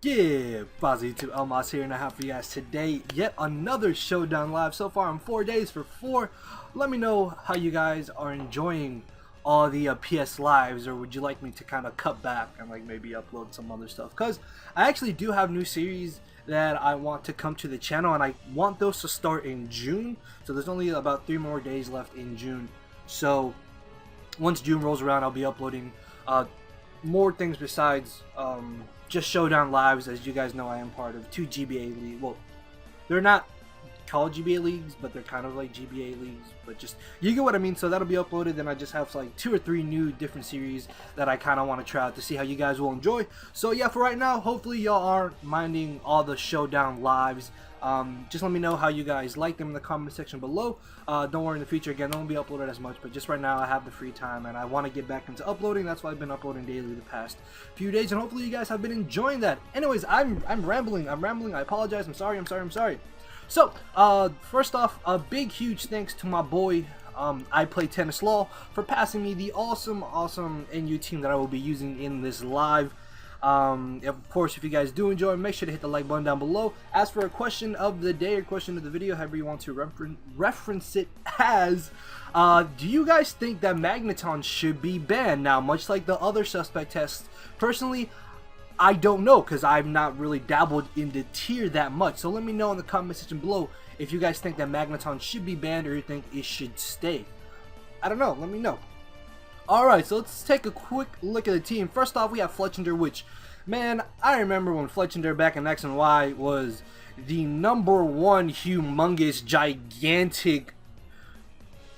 Yeah, Bozzy YouTube Elmas here, and I have for you guys today yet another Showdown live. So far I'm 4 days for 4. Let me know how you guys are enjoying all the PS lives, or would you like me to kind of cut back and like maybe upload some other stuff? Because I actually do have new series that I want to come to the channel, and I want those to start in June. So there's only about 3 more days left in June. So once June rolls around, I'll be uploading more things besides just Showdown lives. As you guys know, I am part of 2 GBA leagues. Well, they're not called GBA leagues, but they're kind of like GBA leagues, but just, you get what I mean. So that'll be uploaded. Then I just have like 2 or 3 new different series that I kind of want to try out to see how you guys will enjoy. So yeah, for right now, hopefully y'all aren't minding all the Showdown lives. Just let me know how you guys like them in the comment section below. Don't worry, in the future, again, they won't be uploaded as much, but just right now I have the free time and I want to get back into uploading. That's why I've been uploading daily the past few days, and hopefully you guys have been enjoying that. Anyways, I'm rambling. I apologize. I'm sorry. So first off, a big huge thanks to my boy I Play Tennis Law for passing me the awesome NU team that I will be using in this live. Of course, if you guys do enjoy, make sure to hit the like button down below. As for a question of the day or question of the video, however you want to reference it as, do you guys think that Magneton should be banned? Now, much like the other suspect tests, personally, I don't know, because I've not really dabbled in the tier that much. So let me know in the comment section below if you guys think that Magneton should be banned or you think it should stay. I don't know, let me know. Alright, so let's take a quick look at the team. First off, we have Fletchinder, which, man, I remember when Fletchinder back in X and Y was the #1 humongous, gigantic,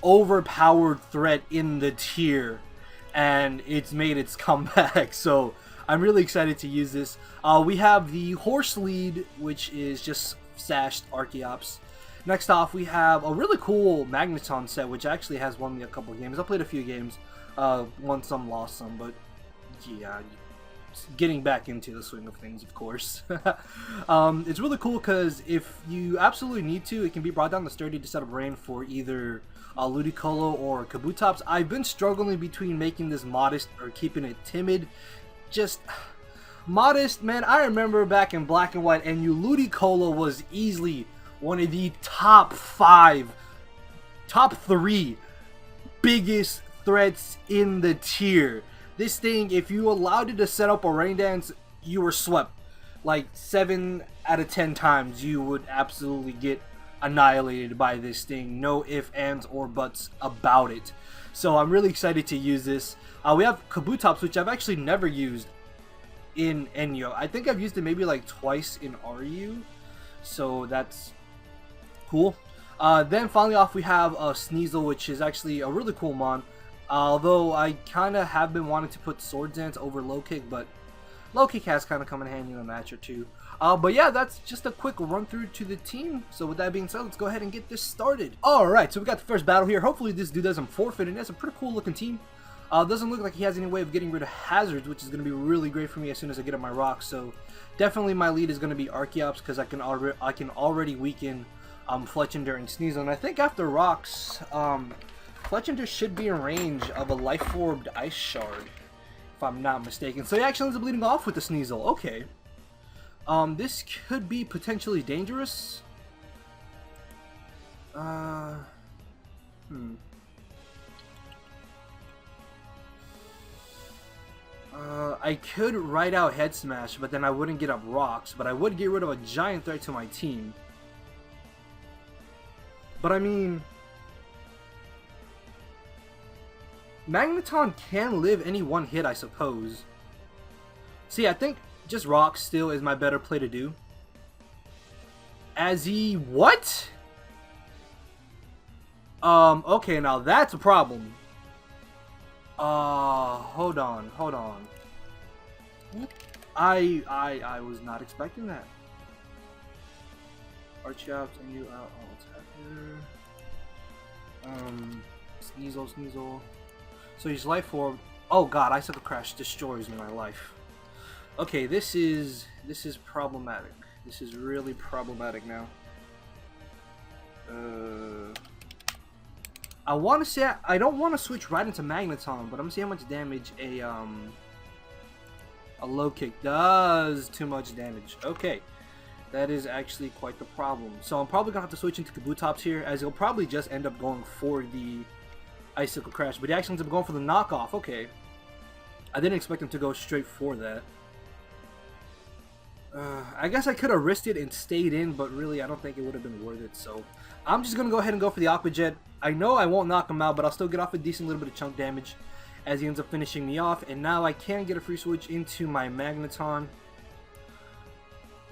overpowered threat in the tier, and it's made its comeback, so I'm really excited to use this. We have the Horse Lead, which is just sashed Archeops. Next off, we have a really cool Magneton set, which actually has won me a couple games. I played a few games. Won some, lost some, but yeah, getting back into the swing of things, of course. It's really cool because if you absolutely need to, it can be brought down to sturdy to set up rain for either Ludicolo or Kabutops. I've been struggling between making this modest or keeping it timid. Just modest, man. I remember back in Black and White, and Ludicolo was easily one of the top 3 biggest threats in the tier. This thing, if you allowed it to set up a rain dance, you were swept. Like 7 out of 10 times you would absolutely get annihilated by this thing. No ifs, ands, or buts about it. So I'm really excited to use this. We have Kabutops, which I've actually never used in NU. I think I've used it maybe like twice in RU, so that's cool. Then finally off, we have Sneasel, which is actually a really cool mon. Although I kind of have been wanting to put Sword Dance over Low Kick, but Low Kick has kind of come in handy in a match or two. But yeah, that's just a quick run through to the team. So with that being said, let's go ahead and get this started. Alright, so we got the first battle here. Hopefully this dude doesn't forfeit, and that's a pretty cool looking team. Doesn't look like he has any way of getting rid of hazards, which is going to be really great for me as soon as I get up my rocks. So definitely my lead is going to be Archeops, because I can already weaken Fletchinder and Sneasel. And I think after rocks, Fletchinder should be in range of a Life Orbed Ice Shard, if I'm not mistaken. So he actually ends up leading off with the Sneasel. Okay. This could be potentially dangerous. I could ride out Head Smash, but then I wouldn't get up rocks, but I would get rid of a giant threat to my team. But I mean, Magneton can live any one hit, I suppose. See, I think just rocks still is my better play to do. As he, what? Okay, now that's a problem. Hold on. I was not expecting that. Archeops and you out all attacker. Sneasel. So he's Life Orb. Oh god, Icicle Crash destroys my life. Okay, this is problematic. This is really problematic now. I want to say I don't want to switch right into Magneton, but I'm gonna see how much damage a A low kick does too much damage. Okay. That is actually quite the problem. So I'm probably going to have to switch into Kabutops here, as he'll probably just end up going for the Icicle Crash. But he actually ends up going for the knockoff. Okay. I didn't expect him to go straight for that. I guess I could have risked it and stayed in, but really I don't think it would have been worth it. So I'm just going to go ahead and go for the Aqua Jet. I know I won't knock him out, but I'll still get off a decent little bit of chunk damage as he ends up finishing me off. And now I can get a free switch into my Magneton.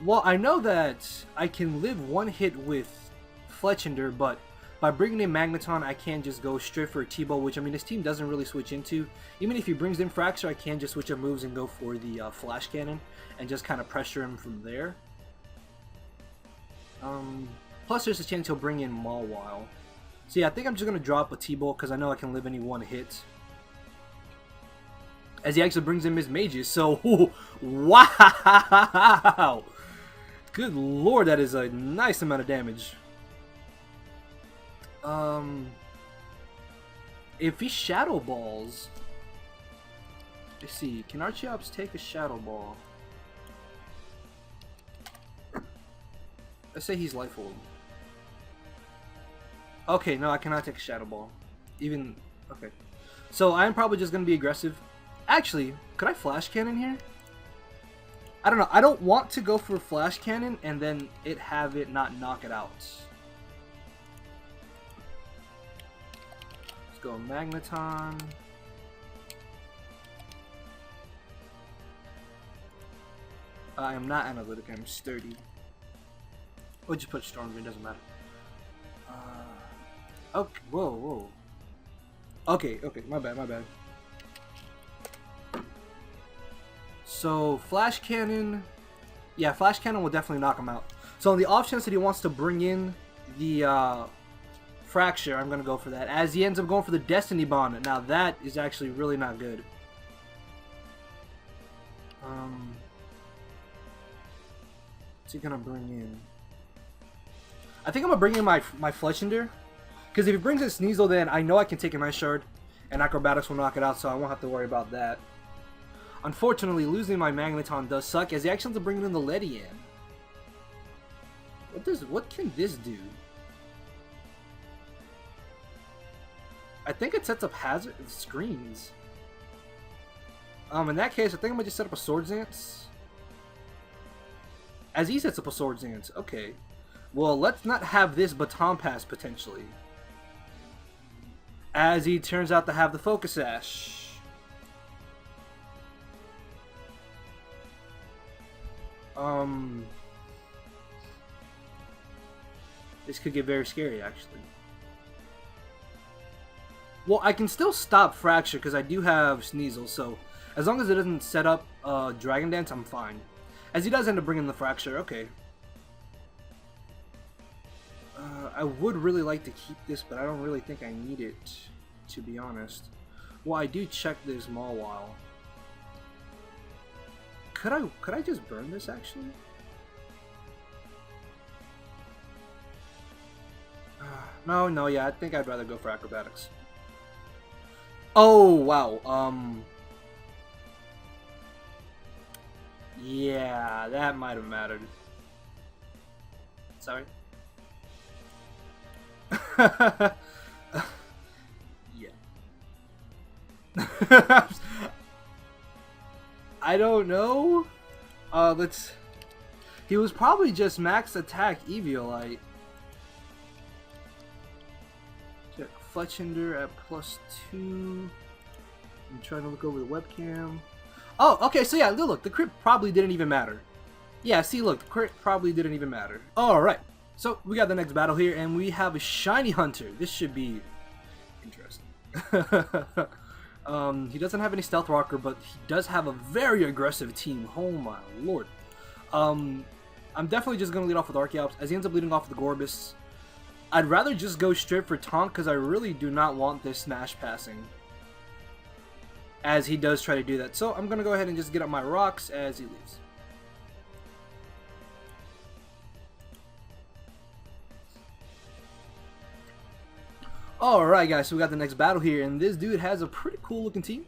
Well, I know that I can live one hit with Fletchinder, but by bringing in Magneton, I can just go straight for a T-Bow, which, I mean, this team doesn't really switch into. Even if he brings in Fracture, I can just switch up moves and go for the Flash Cannon and just kind of pressure him from there. Plus, there's a chance he'll bring in Mawile. So, yeah, I think I'm just going to drop a T-Bow because I know I can live any one hit. As he actually brings in Miss Mages, so, wow! Good lord, that is a nice amount of damage. If he Shadow Balls, let's see, can Archeops take a Shadow Ball? Let's say he's Life Hold. Okay, no, I cannot take a Shadow Ball. Even, okay. So I'm probably just going to be aggressive. Actually, could I Flash Cannon here? I don't know. I don't want to go for Flash Cannon and then have it not knock it out. Let's go Magneton. I am not analytic. I'm sturdy. Or just put Storm Wind. Doesn't matter. Okay. Whoa. Okay. My bad. So, Flash Cannon, yeah, Flash Cannon will definitely knock him out. So, on the off chance that he wants to bring in the Fracture, I'm going to go for that. As he ends up going for the Destiny Bond. Now, that is actually really not good. What's he going to bring in? I think I'm going to bring in my Fletchinder. Because if he brings in Sneasel, then I know I can take an Ice Shard. And Acrobatics will knock it out, so I won't have to worry about that. Unfortunately, losing my Magneton does suck, as he actually ends up bringing in the Ledian. What can this do? I think it sets up hazard screens. In that case, I think I'm gonna just set up a Swords Dance. As he sets up a Swords Dance, okay. Well, let's not have this Baton Pass potentially. As he turns out to have the Focus Sash. This could get very scary, actually. Well, I can still stop Fracture because I do have Sneasel, so as long as it doesn't set up Dragon Dance, I'm fine. As he does end up bringing the Fracture, okay. I would really like to keep this, but I don't really think I need it, to be honest. Well, I do check this Mawile. Could I just burn this, actually? No, yeah, I think I'd rather go for Acrobatics. Oh, wow, yeah, that might have mattered. Sorry. Yeah. I don't know. He was probably just max attack Eviolite. Check Fletchinder at +2. I'm trying to look over the webcam. Oh, okay, so yeah, look, the crit probably didn't even matter. Yeah, see, look, the crit probably didn't even matter. Alright, so we got the next battle here, and we have a Shiny Hunter. This should be interesting. He doesn't have any Stealth Rocker, but he does have a very aggressive team. Oh my lord. I'm definitely just going to lead off with Archeops, as he ends up leading off with the Gorbis. I'd rather just go straight for Taunt, because I really do not want this Smash passing. As he does try to do that. So I'm going to go ahead and just get up my rocks as he leaves. Alright guys, so we got the next battle here, and this dude has a pretty cool looking team.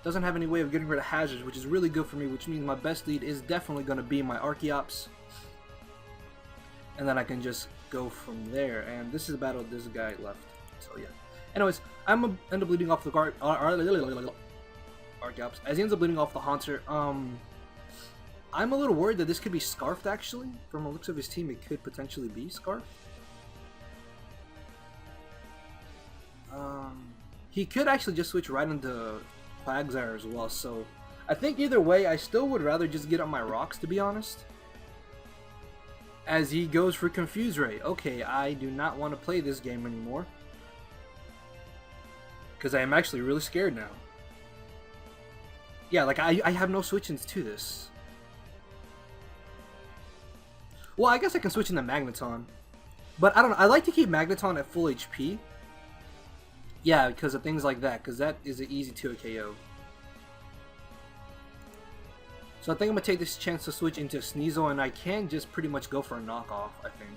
Doesn't have any way of getting rid of hazards, which is really good for me, which means my best lead is definitely going to be my Archeops. And then I can just go from there. And this is a battle, there's a guy left. So yeah. Anyways, I'm going to end up bleeding off the Archeops. As he ends up bleeding off the Haunter, I'm a little worried that this could be Scarfed actually. From the looks of his team, it could potentially be Scarfed. He could actually just switch right into Quagsire as well, so I think either way, I still would rather just get on my rocks, to be honest. As he goes for Confuse Ray. Okay, I do not want to play this game anymore, because I am actually really scared now. Yeah, like I have no switch-ins to this. Well, I guess I can switch into Magneton, but I don't know. I like to keep Magneton at full HP. Yeah, because of things like that, because that is an easy 2 KO. So I think I'm going to take this chance to switch into Sneasel, and I can just pretty much go for a knockoff, I think.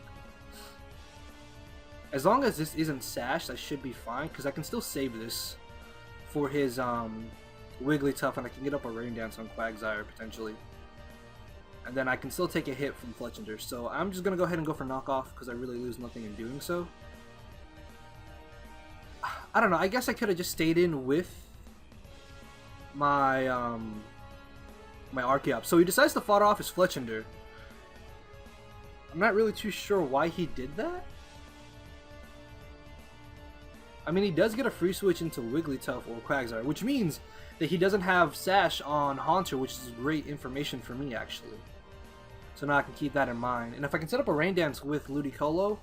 As long as this isn't sashed, I should be fine, because I can still save this for his Wigglytuff, and I can get up a Rain Dance on Quagsire, potentially. And then I can still take a hit from Fletchinder, so I'm just going to go ahead and go for knockoff, because I really lose nothing in doing so. I don't know, I guess I could have just stayed in with my my Archeops. So he decides to fodder off his Fletchinder. I'm not really too sure why he did that. I mean, he does get a free switch into Wigglytuff or Quagsire, which means that he doesn't have Sash on Haunter, which is great information for me, actually. So now I can keep that in mind. And if I can set up a Rain Dance with Ludicolo,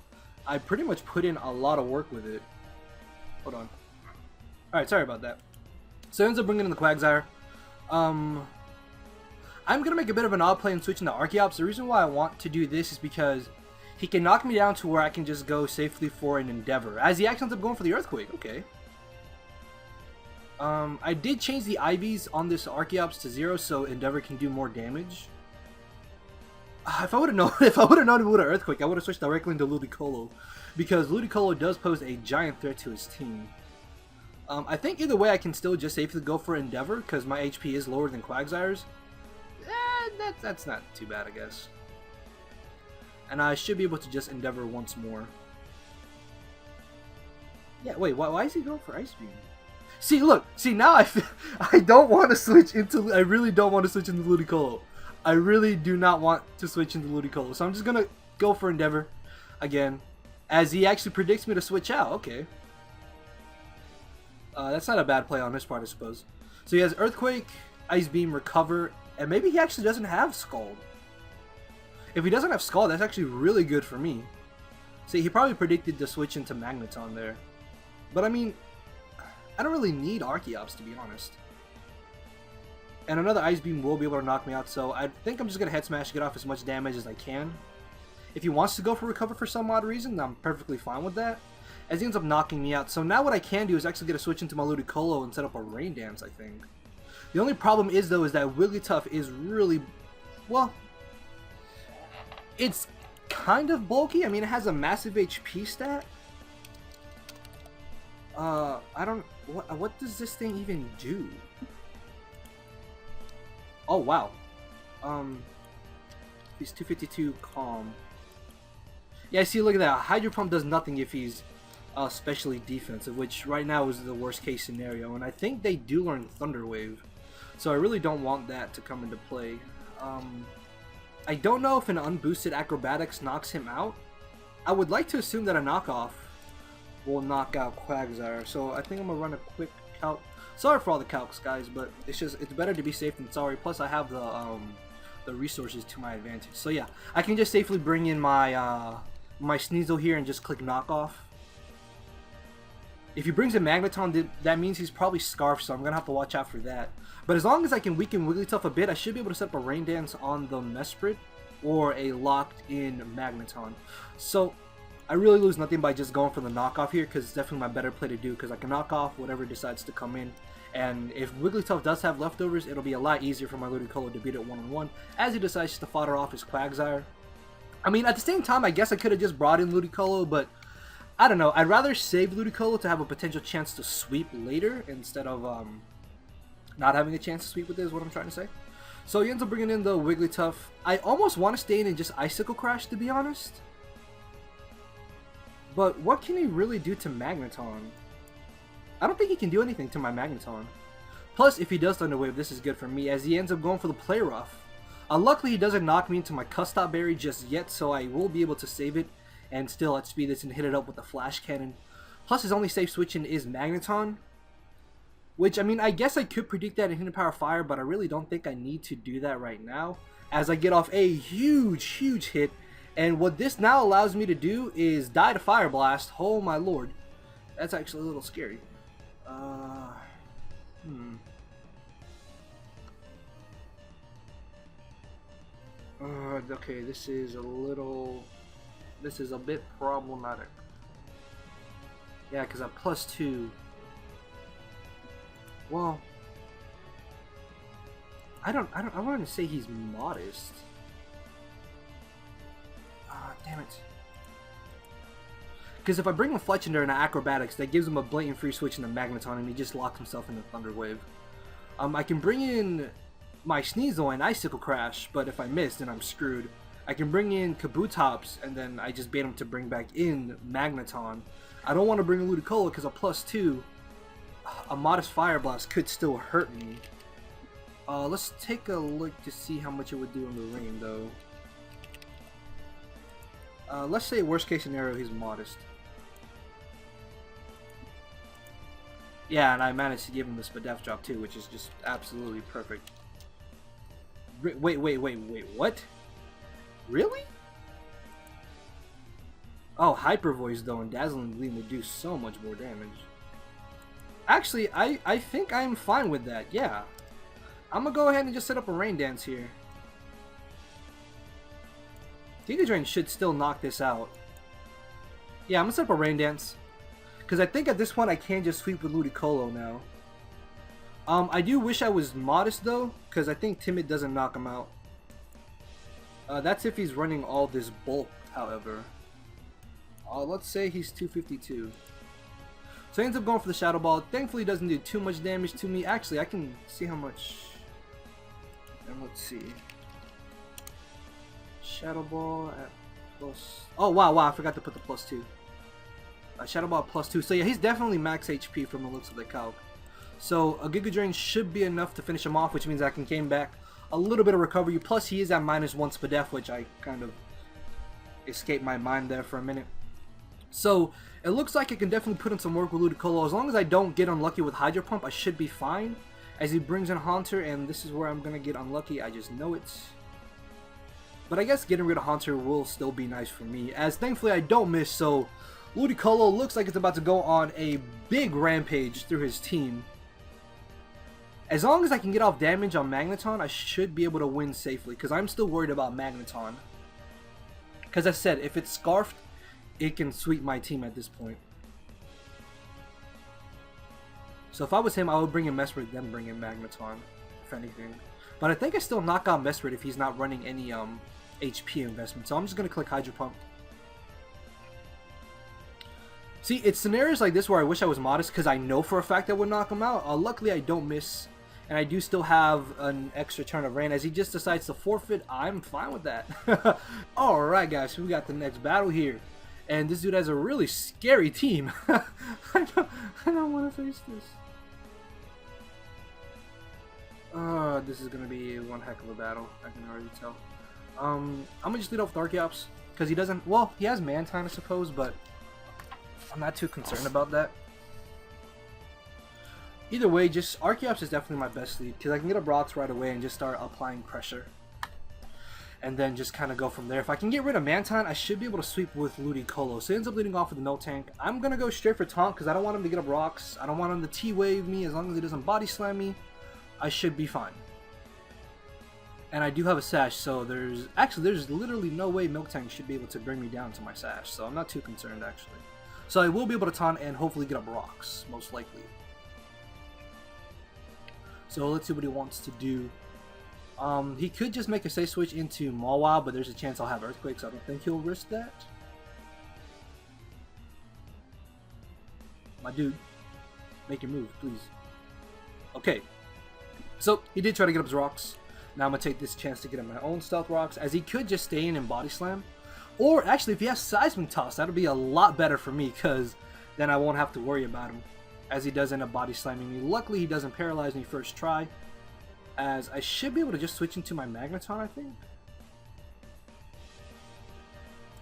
I pretty much put in a lot of work with it. Hold on. Alright, sorry about that. So he ends up bringing in the Quagsire. I'm going to make a bit of an odd play and switch into Archeops. The reason why I want to do this is because he can knock me down to where I can just go safely for an Endeavor. As he actually ends up going for the Earthquake. Okay. I did change the IVs on this Archeops to 0 so Endeavor can do more damage. If I would have known, it would have Earthquake, I would have switched directly into Ludicolo, because Ludicolo does pose a giant threat to his team. I think either way I can still just safely go for Endeavor, because my HP is lower than Quagsire's. That's not too bad, I guess. And I should be able to just Endeavor once more. Yeah, wait, why is he going for Ice Beam? See, look, now I don't want to switch into, I really don't want to switch into Ludicolo. I really do not want to switch into Ludicolo, so I'm just gonna go for Endeavor again, as he actually predicts me to switch out. Okay, that's not a bad play on his part, I suppose. So he has Earthquake, Ice Beam, Recover, and maybe he actually doesn't have Scald. If he doesn't have Scald, that's actually really good for me. See, he probably predicted to switch into Magneton there, but I mean, I don't really need Archeops, to be honest. And another Ice Beam will be able to knock me out, so I think I'm just going to Head Smash, get off as much damage as I can. If he wants to go for Recover for some odd reason, I'm perfectly fine with that, as he ends up knocking me out. So now what I can do is actually get a switch into my Ludicolo and set up a Rain Dance, I think. The only problem is, though, is that Wigglytuff is really, well, it's kind of bulky. I mean, it has a massive HP stat. I don't, what does this thing even do? Oh, wow. He's 252 Calm. Yeah, see, look at that. Hydro Pump does nothing if he's especially defensive, which right now is the worst case scenario. And I think they do learn Thunder Wave, so I really don't want that to come into play. I don't know if an unboosted Acrobatics knocks him out. I would like to assume that a knockoff will knock out Quagsire, so I think I'm gonna run a quick calc. Sorry for all the calcs, guys, but it's better to be safe than sorry. Plus, I have the resources to my advantage. So yeah, I can just safely bring in my my Sneasel here and just click knockoff. If he brings in Magneton, that means he's probably Scarf, so I'm gonna have to watch out for that. But as long as I can weaken Wigglytuff a bit, I should be able to set up a Rain Dance on the Mesprit or a locked-in Magneton. So I really lose nothing by just going for the knockoff here, because it's definitely my better play to do, because I can knock off whatever decides to come in. And if Wigglytuff does have leftovers, it'll be a lot easier for my Ludicolo to beat it one-on-one, as he decides to fodder off his Quagsire. I mean, at the same time, I guess I could have just brought in Ludicolo, but I don't know. I'd rather save Ludicolo to have a potential chance to sweep later, instead of not having a chance to sweep with it is what I'm trying to say. So he ends up bringing in the Wigglytuff. I almost want to stay in and just Icicle Crash, to be honest. But what can he really do to Magneton? I don't think he can do anything to my Magneton. Plus, if he does Thunder Wave, this is good for me, as he ends up going for the Play Rough. Luckily, he doesn't knock me into my Custop Berry just yet, so I will be able to save it and still outspeed this and hit it up with the Flash Cannon. Plus, his only safe switch-in is Magneton. Which, I mean, I guess I could predict that in Hidden Power Fire, but I really don't think I need to do that right now, as I get off a huge hit. And what this now allows me to do is die to Fire Blast. Oh my lord. That's actually a little scary. Okay, this is a bit problematic. Yeah, because I'm +2. Well, I want to say he's modest. Damn it. Because if I bring him Fletchinder and Acrobatics, that gives him a blatant free switch into Magneton, and he just locks himself into Thunder Wave. I can bring in my Sneasel and Icicle Crash, but if I miss, then I'm screwed. I can bring in Kabutops, and then I just bait him to bring back in Magneton. I don't want to bring in Ludicolo because a +2, a modest Fire Blast could still hurt me. Let's take a look to see how much it would do in the rain, though. Let's say worst case scenario, he's modest. Yeah, and I managed to give him the Spadef drop too, which is just absolutely perfect. Wait, what? Really? Oh, Hyper Voice though, and Dazzling Gleam would do so much more damage. Actually, I think I'm fine with that, yeah. I'm gonna go ahead and just set up a Rain Dance here. Giga Drain should still knock this out. Yeah, I'm gonna set up a Rain Dance. Because I think at this point I can just sweep with Ludicolo now. I do wish I was modest though, because I think Timid doesn't knock him out. That's if he's running all this bulk, however. Let's say he's 252. So he ends up going for the Shadow Ball. Thankfully, it doesn't do too much damage to me. Actually, I can see how much. And let's see. Shadow Ball at plus. Oh wow, I forgot to put the +2. Shadow Ball +2. So yeah, he's definitely max HP from the looks of the calc. So a Giga Drain should be enough to finish him off, which means I can gain back a little bit of recovery. Plus, he is at -1 Spadef, which I kind of escaped my mind there for a minute. So it looks like I can definitely put in some work with Ludicolo. As long as I don't get unlucky with Hydro Pump, I should be fine. As he brings in Haunter, and this is where I'm gonna get unlucky. I just know it. But I guess getting rid of Haunter will still be nice for me, as thankfully I don't miss. So Ludicolo looks like it's about to go on a big rampage through his team. As long as I can get off damage on Magneton, I should be able to win safely, because I'm still worried about Magneton. Because I said, if it's Scarfed, it can sweep my team at this point. So if I was him, I would bring in Mesprit, then bring in Magneton, if anything. But I think I still knock out Mesprit if he's not running any HP investment. So I'm just going to click Hydro Pump. See, it's scenarios like this where I wish I was modest, because I know for a fact I would knock him out. Luckily, I don't miss. And I do still have an extra turn of rain. As he just decides to forfeit, I'm fine with that. Alright guys, so we got the next battle here. And this dude has a really scary team. I don't want to face this. This is going to be one heck of a battle, I can already tell. I'm going to just lead off with Archeops. Because he doesn't, well, he has Mantine I suppose, but I'm not too concerned about that. Either way, just Archeops is definitely my best lead, because I can get up rocks right away and just start applying pressure. And then just kind of go from there. If I can get rid of Mantine, I should be able to sweep with Ludicolo. So he ends up leading off with the Miltank. I'm going to go straight for Taunt, because I don't want him to get up rocks. I don't want him to T-Wave me. As long as he doesn't Body Slam me, I should be fine. And I do have a Sash, so there's literally no way Miltank should be able to bring me down to my Sash. So I'm not too concerned, actually. So I will be able to Taunt and hopefully get up rocks, most likely. So let's see what he wants to do. He could just make a safe switch into Mawile, but there's a chance I'll have Earthquake, so I don't think he'll risk that. My dude, make your move, please. Okay. So he did try to get up his rocks. Now I'm going to take this chance to get him my own stealth rocks, as he could just stay in and body slam. Or actually, if he has seismic toss, that'll be a lot better for me, because then I won't have to worry about him, as he does end up body slamming me. Luckily, he doesn't paralyze me first try, as I should be able to just switch into my Magneton, I think.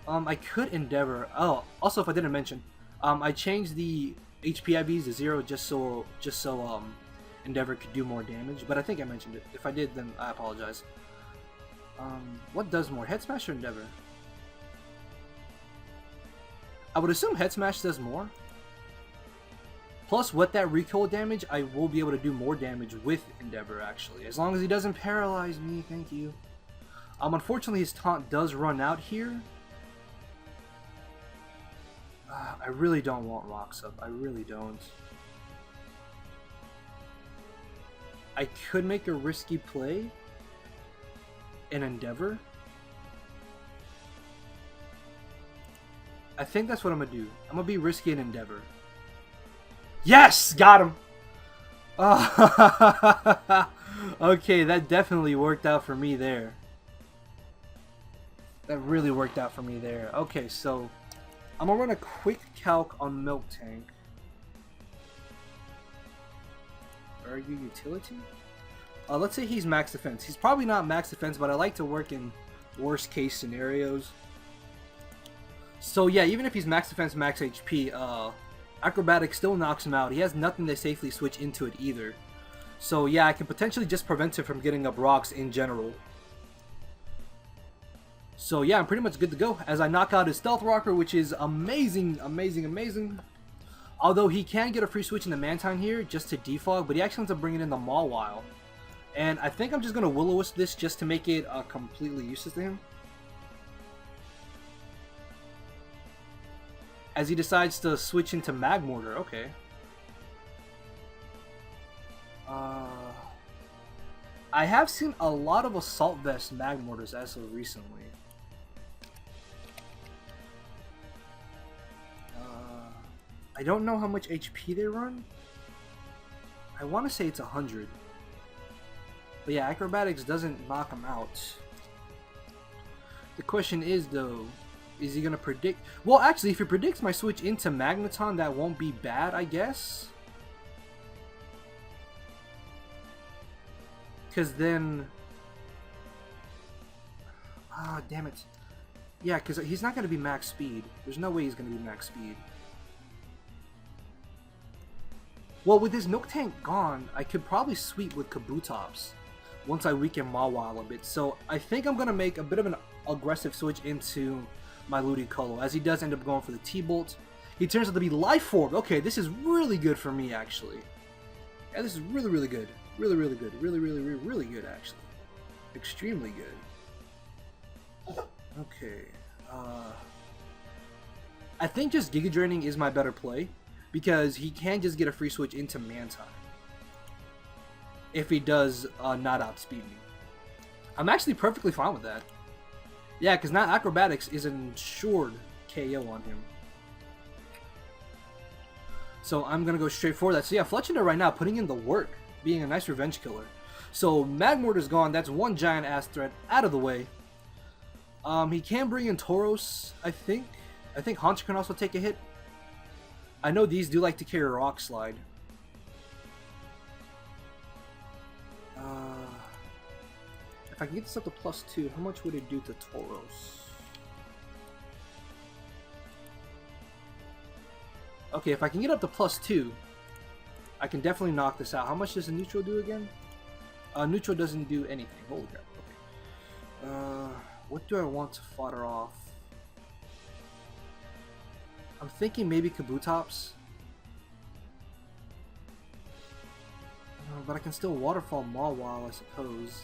I could Endeavor. Oh, also, if I didn't mention, I changed the HP IVs to 0 just so Endeavor could do more damage, but I think I mentioned it. If I did, then I apologize. What does more, Head Smash or Endeavor? I would assume Head Smash does more. Plus, with that recoil damage, I will be able to do more damage with Endeavor, actually. As long as he doesn't paralyze me, thank you. Unfortunately, his taunt does run out here. I really don't want Rocks up. I really don't. I could make a risky play in Endeavor. I think that's what I'm going to do. I'm going to be risky in Endeavor. Yes! Got him! Okay, that definitely worked out for me there. That really worked out for me there. Okay, so I'm going to run a quick calc on Milk Tank. Are you utility? Let's say he's max defense. He's probably not max defense, but I like to work in worst case scenarios. So yeah, even if he's max defense, max HP, Acrobatics still knocks him out. He has nothing to safely switch into it either. So yeah, I can potentially just prevent him from getting up rocks in general. So yeah, I'm pretty much good to go as I knock out his Stealth Rocker, which is amazing, amazing, amazing. Although he can get a free switch in the Mantine here just to defog, but he actually ends up bringing in the Mawile. And I think I'm just going to Will-O-Wisp this just to make it completely useless to him. As he decides to switch into Magmortar, okay. I have seen a lot of Assault Vest Magmortars as of recently. I don't know how much HP they run. I want to say it's 100. But yeah, Acrobatics doesn't knock him out. The question is though, is he gonna predict? Well, actually, if he predicts my switch into Magneton, that won't be bad, I guess. Because then, damn it. Yeah, because he's not gonna be max speed. There's no way he's gonna be max speed. Well, with his Milk Tank gone, I could probably sweep with Kabutops once I weaken Mawile a bit. So I think I'm gonna make a bit of an aggressive switch into my Ludicolo, as he does end up going for the T-Bolt. He turns out to be Life Orb. Okay, this is really good for me, actually. Yeah, this is really, really good. Really, really good. Really, really, really, really good, actually. Extremely good. Okay. I think just Giga Draining is my better play, because he can just get a free switch into Mantine if he does not outspeed me. I'm actually perfectly fine with that. Yeah, because now Acrobatics is an ensured KO on him. So I'm going to go straight for that. So yeah, Fletchinder right now putting in the work, being a nice revenge killer. So Magmortar's gone. That's one giant ass threat out of the way. He can bring in Tauros, I think. I think Haunter can also take a hit. I know these do like to carry Rock Slide. If I can get this up to +2, how much would it do to Tauros? Okay, if I can get up to +2, I can definitely knock this out. How much does the neutral do again? Neutral doesn't do anything. Holy crap. Okay. What do I want to fodder off? I'm thinking maybe Kabutops. But I can still Waterfall Mawile, I suppose.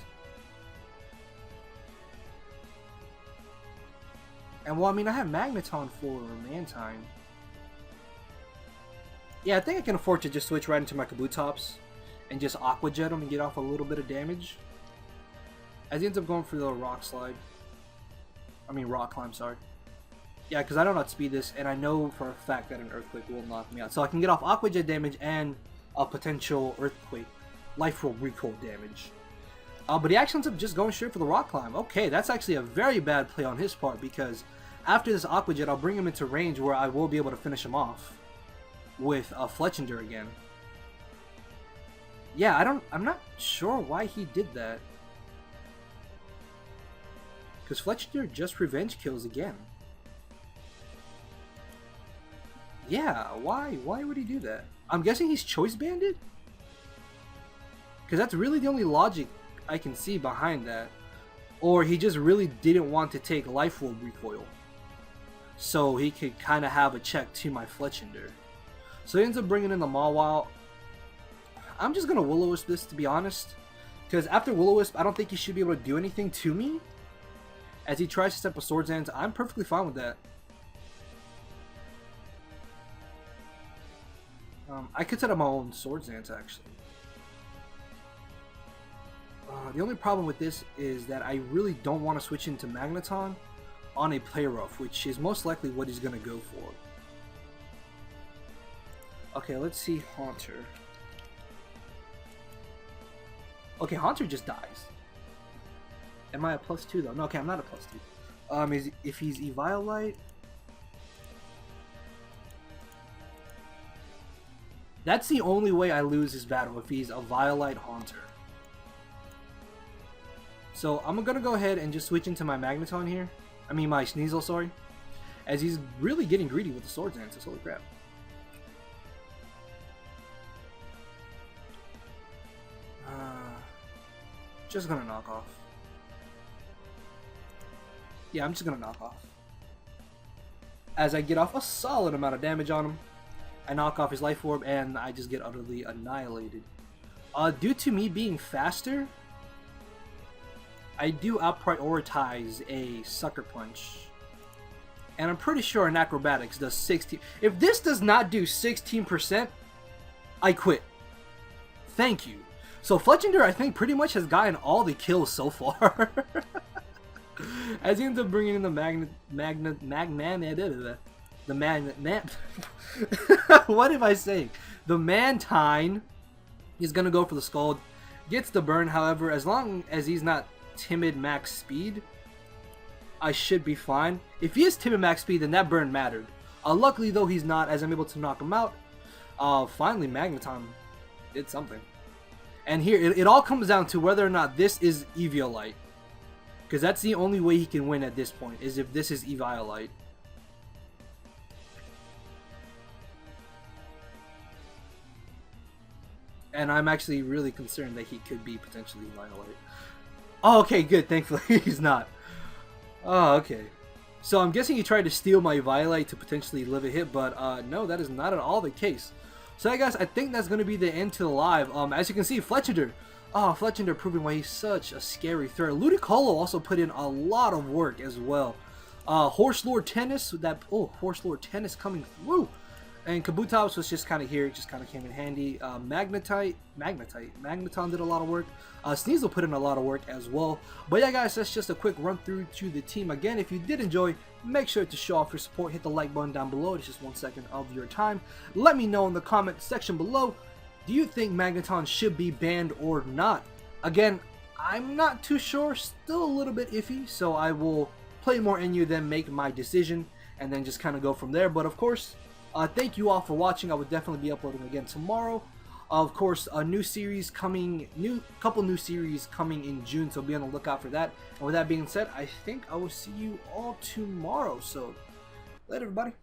And well, I mean, I have Magneton for Mantine. Yeah, I think I can afford to just switch right into my Kabutops and just Aqua Jet him and get off a little bit of damage. As he ends up going for the Rock Slide. I mean, Rock Climb, sorry. Yeah, because I don't outspeed this, and I know for a fact that an Earthquake will knock me out. So I can get off Aqua Jet damage and a potential Earthquake life roll recoil damage. But he actually ends up just going straight for the rock climb. Okay, that's actually a very bad play on his part, because after this Aqua Jet, I'll bring him into range where I will be able to finish him off with a Fletchinder again. Yeah, I'm not sure why he did that. Because Fletchinder just revenge kills again. Yeah, why? Why would he do that? I'm guessing he's choice banded? Because that's really the only logic I can see behind that. Or he just really didn't want to take life orb recoil, so he could kind of have a check to my Fletchinder. So he ends up bringing in the Mawile. I'm just going to Will-O-Wisp this, to be honest. Because after Will-O-Wisp, I don't think he should be able to do anything to me. As he tries to step a Swords Dance, I'm perfectly fine with that. I could set up my own Swords Dance, actually. The only problem with this is that I really don't want to switch into Magneton on a Play Rough, which is most likely what he's going to go for. Okay, let's see Haunter. Okay, Haunter just dies. Am I a +2 though? No, okay, I'm not a +2. If he's Eviolite, that's the only way I lose this battle, if he's a Violite Haunter. So I'm gonna go ahead and just switch into my Magneton here. I mean my Sneasel, sorry. As he's really getting greedy with the Swords Dances, holy crap. Just gonna knock off. Yeah, I'm just gonna knock off. As I get off a solid amount of damage on him, I knock off his Life Orb and I just get utterly annihilated. Due to me being faster, I do out-prioritize a Sucker Punch. And I'm pretty sure an Acrobatics does 16. If this does not do 16%, I quit. Thank you. So Fletchinder, I think, pretty much has gotten all the kills so far. As he ends up bringing in the what am I saying? The Mantine. He's gonna go for the Scald. Gets the burn, however, as long as he's not timid max speed, I should be fine. If he is timid max speed, then that burn mattered. Luckily though, he's not, as I'm able to knock him out. Finally Magneton did something. And here, it all comes down to whether or not this is Eviolite. Because that's the only way he can win at this point, is if this is Eviolite. And I'm actually really concerned that he could be potentially Eviolite. Oh, okay, good. Thankfully, he's not. Oh, okay. So I'm guessing he tried to steal my Eviolite to potentially live a hit, but no, that is not at all the case. So yeah, guys, I think that's going to be the end to the live. As you can see, Fletchinder. Oh, Fletchinder proving why he's such a scary threat. Ludicolo also put in a lot of work as well. Horse Lord Tennis, Horse Lord Tennis coming through. And Kabutops was just kind of here, just kind of came in handy. Magneton did a lot of work. Sneasel put in a lot of work as well. But yeah, guys, that's just a quick run through to the team. Again, if you did enjoy, make sure to show off your support. Hit the like button down below. It's just 1 second of your time. Let me know in the comment section below, do you think Magneton should be banned or not? Again, I'm not too sure. Still a little bit iffy. So I will play more NU, then make my decision, and then just kind of go from there. But of course, thank you all for watching. I will definitely be uploading again tomorrow. Of course, a new series coming, couple new series coming in June, so be on the lookout for that. And with that being said, I think I will see you all tomorrow. So, later, everybody.